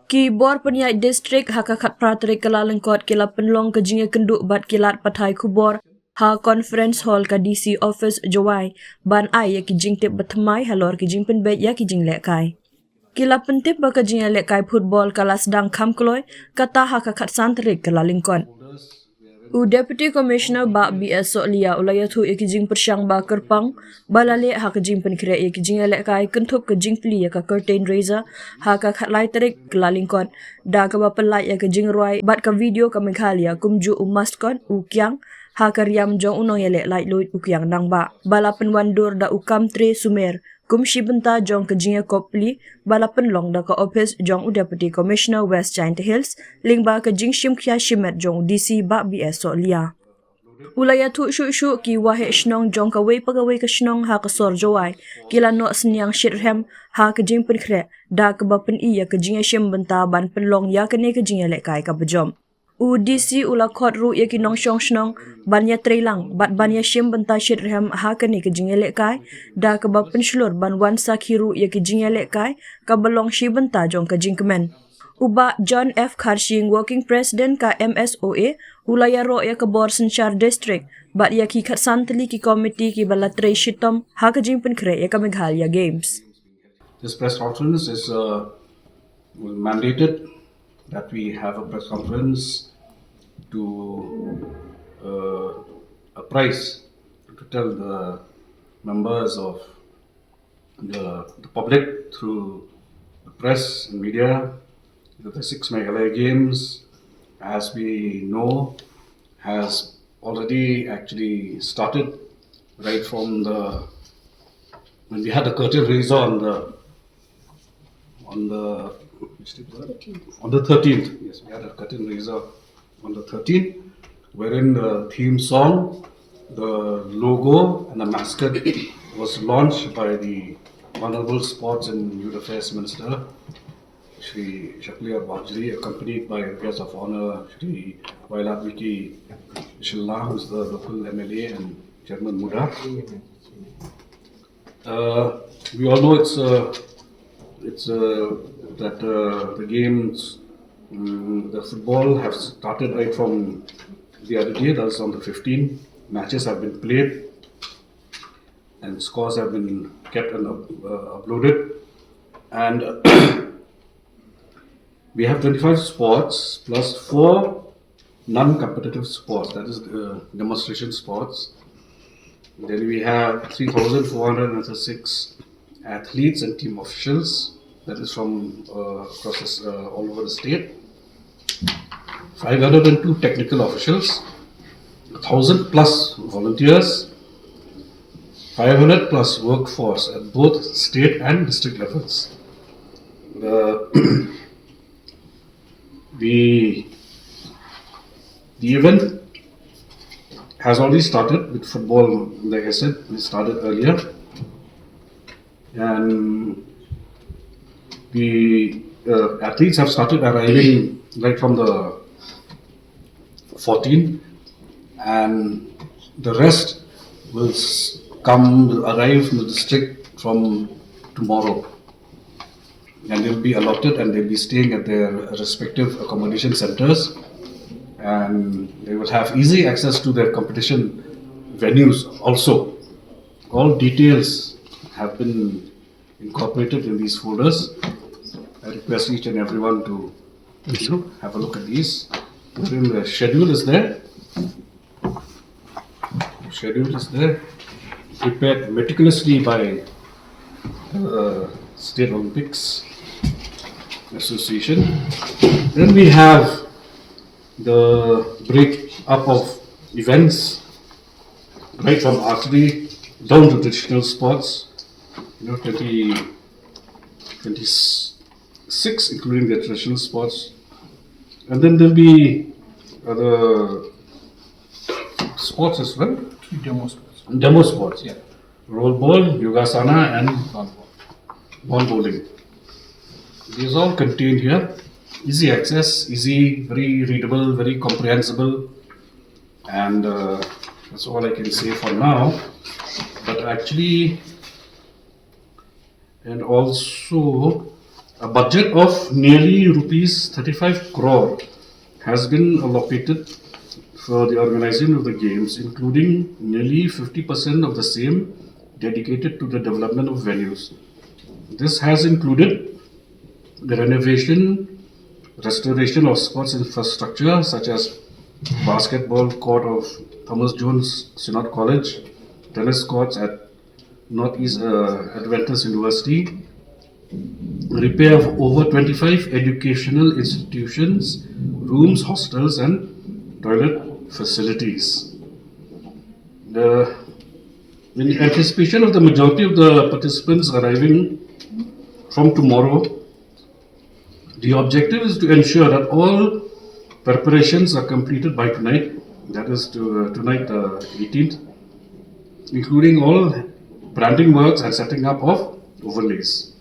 Ki bor peniaid distrik hakakat pratrik kelalengkot kila penlong kejinga kenduk bat kilat patai kubor ha conference hall ka DC office jawai ban ai ya kijing tip batmai halor kijing penbet ya kijing lekai. Kila pentip ba kejinga lekai football kalas dang kamkloi kata hakakat santrik kelalengkot. Deputy Commissioner ba BS Solia ulayatu ikijing persyang ba kerpang balale ha kejing penkhreh ikijing lekai kentup kejing pli ya ka curtain raiser ha ka khatlai terik kelalingkot da ka ba pelai ya kejing roi bat ka video ka Meghalaya kumju umaskot ukyang ha ka riam jong unong ya lai loit ukyang nang ba balapen wandur da ukam tre sumer kum shibenta jong kejing kopli balapen long da ka office jong Deputy Commissioner West Giant Hills lingba kejing shimkhya shimet jong DC ba BS Solia. Ulaya tu shu ki wahe shnong jong ka wei pagawai ka shnong ha ka sor jawai kila no snyang shirhem ha ka jing penkhreh da ka ba pen iya ka jing shim benta ban penlong ya ka ne ka jing lekai ka bejom. DC ula khot ru ya ki nong shong shnong ban ya treilang bat ban ya shim benta shirhem ha ka ne ka jing lekai da ka ba pen shlur ban wan sakhiru ya ki jing lekai ka belong shi benta jong ka jing kemen. Uba John F. Karshing Working President ka MSOA ulaya ro ya ka bor Senchar District bat ya ki khat santli ki committee ki balatre shitom ha ka jing penkhreh ya ka Meghalaya Games. This press conference is mandated that we have a press conference to apprise, to tell the members of the public through the press and media that the 6 Meghalaya Games, as we know, has already actually started right from when we had the curtain raiser on the 13th. Yes, we had a curtain raiser on the 13th, wherein the theme song, the logo, and the mascot was launched by the Honorable Sports and Youth Affairs Minister, Shri Shakliya Bajri, accompanied by guests of honor, Shri Viki Syllad, who is the local MLA and Chairman Muda. We all know that the games, the football have started right from the other day. That's on the 15th. Matches have been played and scores have been kept and uploaded. And we have 25 sports plus 4 non-competitive sports, that is demonstration sports. Then we have 3,406 athletes and team officials, that is from across all over the state. 502 technical officials, 1,000 plus volunteers, 500 plus workforce at both state and district levels. The event has already started with football. Like I said, we started earlier, and the athletes have started arriving right from the 14th, and the rest will arrive in the district from tomorrow. And they'll be allotted and they'll be staying at their respective accommodation centers, and they will have easy access to their competition venues also. All details have been incorporated in these folders. I request each and everyone to have a look at these. The schedule is there. The schedule is there, prepared meticulously by the State Olympics Association. Then we have the break up of events right from archery down to traditional sports, 26 including the traditional sports. And then there'll be other sports as well. Demo sports, yeah. Roll ball, yogasana, and ball bowling. These all contained here. Easy access, easy, very readable, very comprehensible, and that's all I can say for now. But actually, and also A budget of nearly rupees 35 crore has been allocated for the organization of the games, including nearly 50% of the same dedicated to the development of venues. This has included the renovation, restoration of sports infrastructure such as basketball court of Thomas Jones Synod College, tennis courts at Northeast Adventist University, repair of over 25 educational institutions, rooms, hostels, and toilet facilities. In anticipation of the majority of the participants arriving from tomorrow, the objective is to ensure that all preparations are completed by tonight, that is tonight, 18th, including all branding works and setting up of overlays.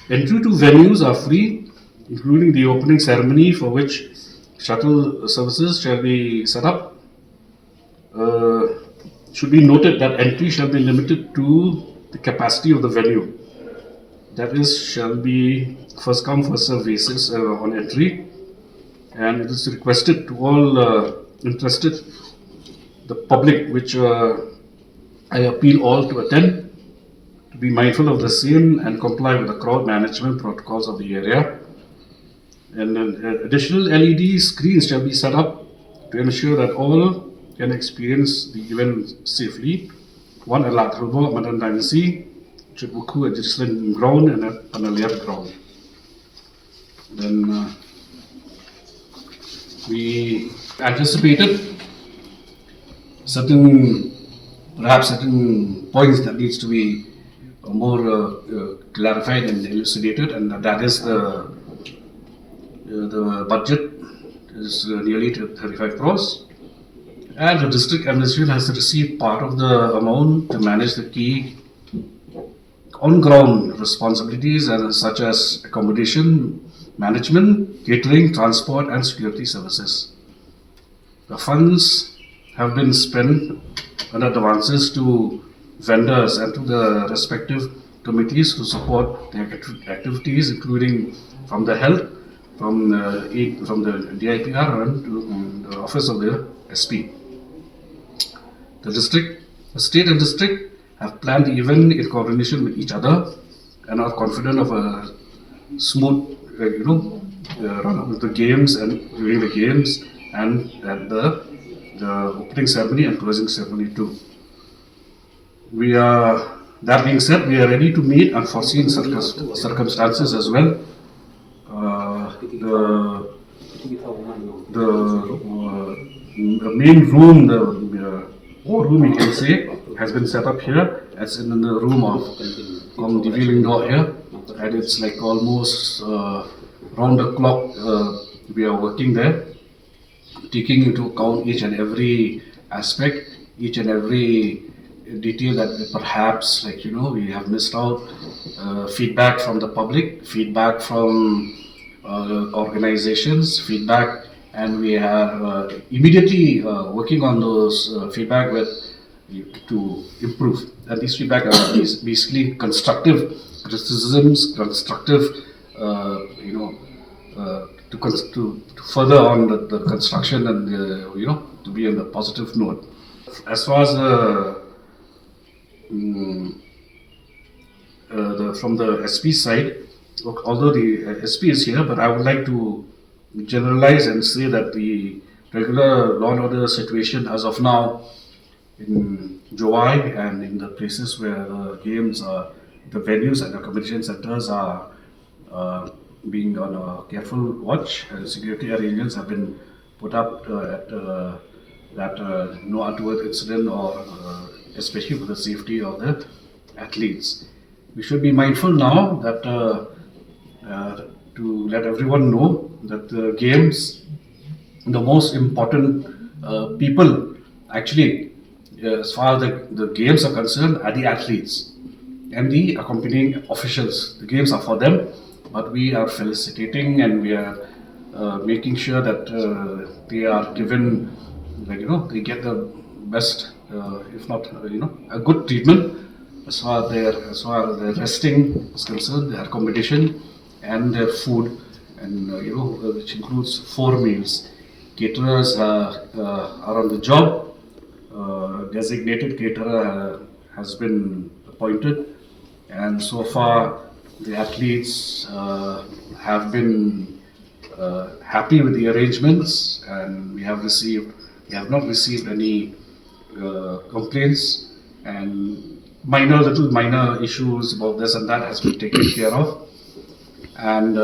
Entry to venues are free, including the opening ceremony, for which shuttle services shall be set up. Should be noted that entry shall be limited to the capacity of the venue. That is, shall be first come, first served basis on entry, and it is requested to all interested, the public, which I appeal all to attend, to be mindful of the same and comply with the crowd management protocols of the area. And additional LED screens shall be set up to ensure that all can experience the event safely. One at Lathalbo, Madan Dynasty, Chitbuku at Gislin ground, and at Panaliat ground. Then we anticipated perhaps certain points that needs to be more clarified and elucidated, and that is the budget is nearly 35 crores, and the district administration has received part of the amount to manage the key on-ground responsibilities, such as accommodation, management, catering, transport, and security services. The funds have been spent on advances to vendors and to the respective committees to support their activities, including from the health, from the DIPR, and to the office of the SP. The state and district have planned the event in coordination with each other and are confident of a smooth, run of the games and during the games and at the opening ceremony and closing ceremony too. That being said, we are ready to meet unforeseen circumstances as well. The main room, the room you can say, has been set up here, as in the room of the viewing door here, and it's like almost round the clock. We are working there, taking into account each and every aspect, each and every detail that perhaps we have missed out, feedback from the public, feedback from organizations, feedback, and we are immediately working on those feedback to improve. And these feedback are basically constructive criticisms, constructive to further on the construction and to be on the positive note. As far as from the SP side, although the SP is here, but I would like to generalize and say that the regular law and order situation as of now in Jowai and in the places where the games are, the venues and accommodation centers are being on a careful watch, and security arrangements have been put up that no untoward incident or especially for the safety of the athletes. We should be mindful now that to let everyone know that the games, the most important people actually, as far as the games are concerned, are the athletes and the accompanying officials. The games are for them, but we are felicitating and we are making sure that they are given, they get the best, if not, a good treatment as far as their resting is concerned, their accommodation and their food, and which includes 4 meals. Caterers are on the job. Designated caterer has been appointed, and so far the athletes have been happy with the arrangements, and we have not received any complaints, and minor issues about this and that has been taken care of, and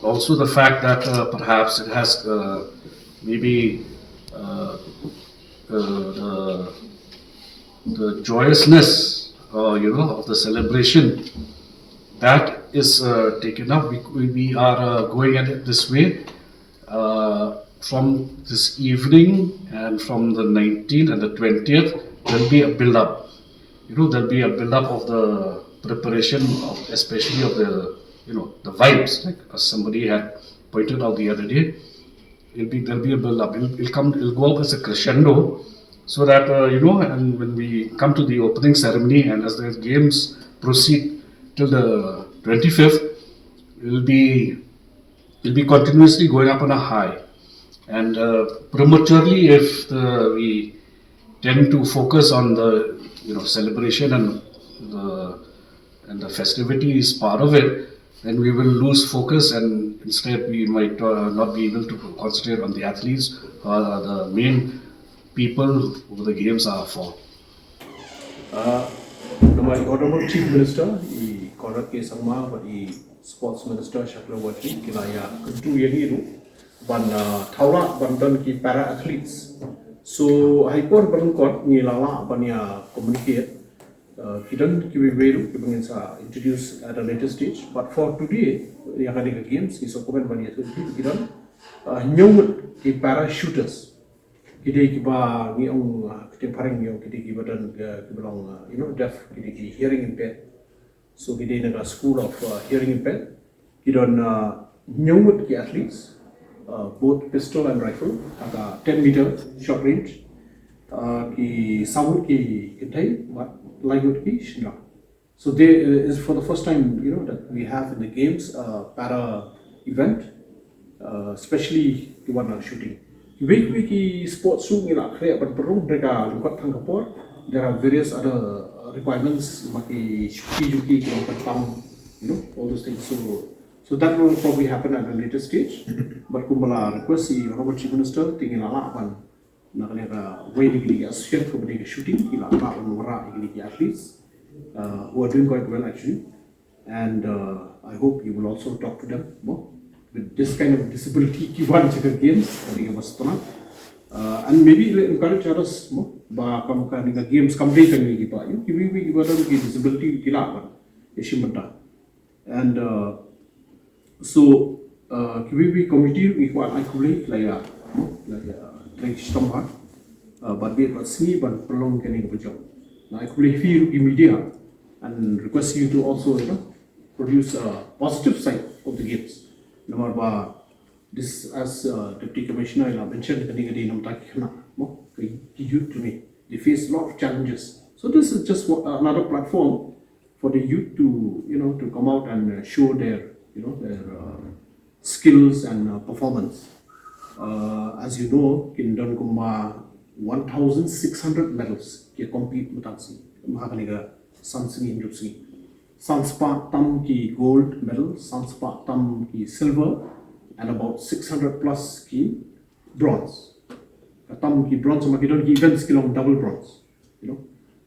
also the fact that perhaps it has maybe the joyousness of the celebration that is taken up. We are going at it this way from this evening, and from the 19th and the 20th there'll be a build up. There'll be a build up of the preparation of, especially of the vibes, like as somebody had pointed out the other day. There'll be a build up. It'll go up as a crescendo, so that and when we come to the opening ceremony and as the games proceed till the 25th, it'll be continuously going up on a high. And prematurely, if we tend to focus on the celebration and the festivity is part of it, then we will lose focus, and instead we might not be able to concentrate on the athletes who are the main people who the games are for. My Honorable Chief Minister, I Korat Ke Sangma, but I Sports Minister Shaklawati, Kilaya, Kuntu Yeniru, Ban Taula, Bandan Ki para athletes. So I put Bankot, Nilala, Banya communicate. Kidan Kibiru, Kibangsa introduce at a later stage. But for today, the Akadika Games is a comment by the Kidan, new para shooters. Kita kiba ni kita pareng ni kita kiba dan kiba deaf kita hearing impaired. So kita naga school of hearing impaired. Kita nyumut ki athletes, both pistol and rifle, ada 10-meter short range. Ki sawut ki kitai, but lagut ki shina. So there is for the first time that we have in the games para event, especially the one shooting. Wiki sports room in Akhreh, but Perung Rega Lukat Tangapur, there are various other requirements, Maki Shuki, all those things. So that will probably happen at a later stage. But Kumbala request the Honorable Chief Minister, thinking a lot on Nakanaka way to associate for the shooting, in athletes who are doing quite well actually. And I hope you will also talk to them more. With this kind of disability, Kiwan Checker Games, and maybe encourage others more. Kamuka games complete and we give disability Kilawan, Yeshimata. And so, Kiwi committee, we want accurate like Stomach, but we have see but prolong getting a job. Now, I could feel media and request you to also produce a positive side of the games. Number this as Deputy Commissioner I mentioned youth to me. They face a lot of challenges. So this is just another platform for the youth to to come out and show their their skills and performance. As you know, in Kumba 1,600 medals ke compete mutansi. Mahakaniga Sansini Indupsi. Sanspa Tam ki gold medal, Sanspa Tam ki silver, and about 600 plus ki bronze. Tam ki bronze, makidon ki events kilong double bronze.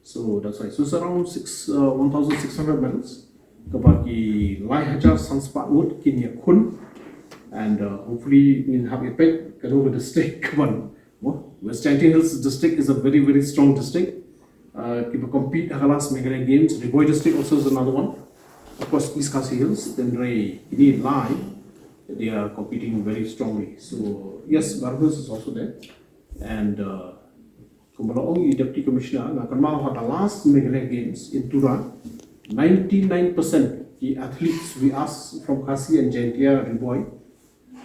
So that's why. So it's around 1,600 medals. Kabaki Lai Hajar Sanspa Wood Kinya Kun, and hopefully in have a pet Kadoga district. West Chanting Hills district is a very, very strong district. People compete against Meghalaya Games. The Boy district also is another one. Of course, East Khasi Hills, then Ray, Lai, they are competing very strongly. So, yes, Barbers is also there. And Kumbalaong, Deputy Commissioner, Nakamau had the last Meghalaya Games in Tura. 99% the athletes we asked from Khasi and Jaintia and Boy,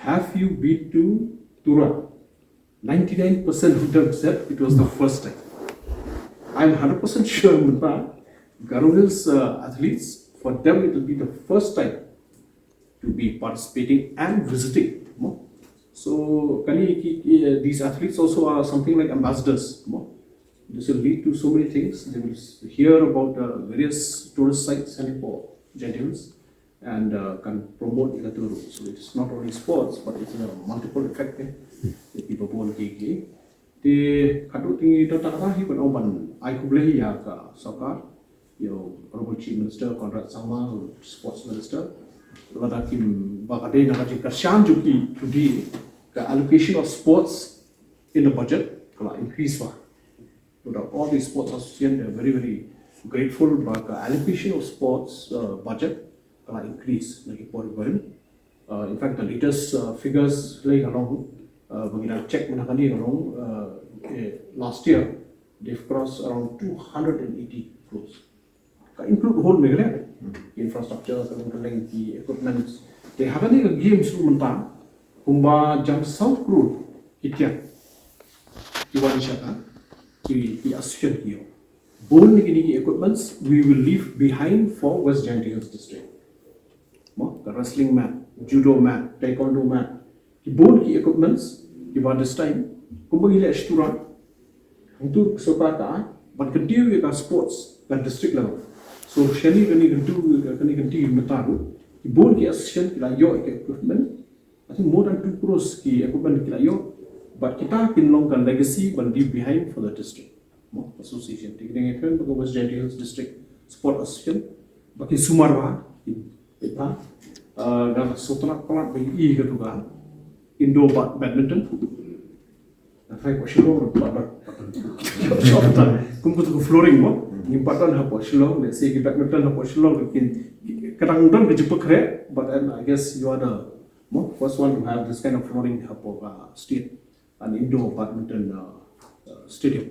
have you been to Tura? 99% of them said it was the first time. I'm 100% sure Garo Hills athletes, for them it will be the first time to be participating and visiting. So these athletes also are something like ambassadors. This will lead to so many things. They will hear about various tourist sites and for Giant Hills and can promote Igaturu. So it's not only sports, but it's a multiple effect. The people born KK. The Kadu Tingi Tata, he could open Ikuble Yaka Soccer, Honorable Chief Minister, Conrad Sama, Sports Minister. Kim Bagade Nagaji Kashan Juki today, the allocation of sports in the budget increase. All these sports associations are very, very grateful, but the allocation of sports budget increase. In fact, the latest figures like along, we check along last year, they've crossed around 280 crores. Include whole Meghalaya, infrastructure, the equipment. They have any games to Muntan, Kumba Jam South Road, Kitya, Iwanishaka, the association here. Bone equipments we will leave behind for West Giant Hills district. The wrestling mat, judo mat, taekwondo mat. The bone equipments, this time, Kumba Gila Ashtura, Huntur Sokata, but continue with our sports at district level. So, Shani can continue Mataru, the bone association your equipment. I think more than 2 crores equipment kilayo, but kita can long legacy but leave behind for the district. Association taking a turn because West Giant Hills District Sport Association, but in Sumarwa, Ita, Sotana Palat by E. Gatuga, indoor badminton. I find Washington, Kumputu flooring. Important have Washington, let's say badminton have Washington, Kadangdon jingpynkhreh, but then I guess you are the first one to have this kind of flooring state, an indoor badminton stadium.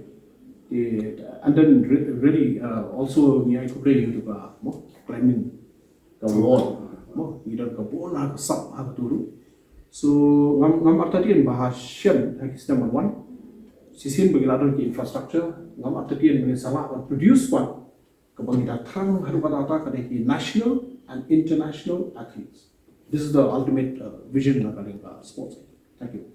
And then really also I could play you to climbing the wall. You don't go on sub have to. So ngam artatian bahasyan is number 1. Sisin bagi infrastructure ngam artatian bagi salah produce one kebangkitan terang harupata kadai national and international athletes. This is the ultimate vision of sports. Thank you.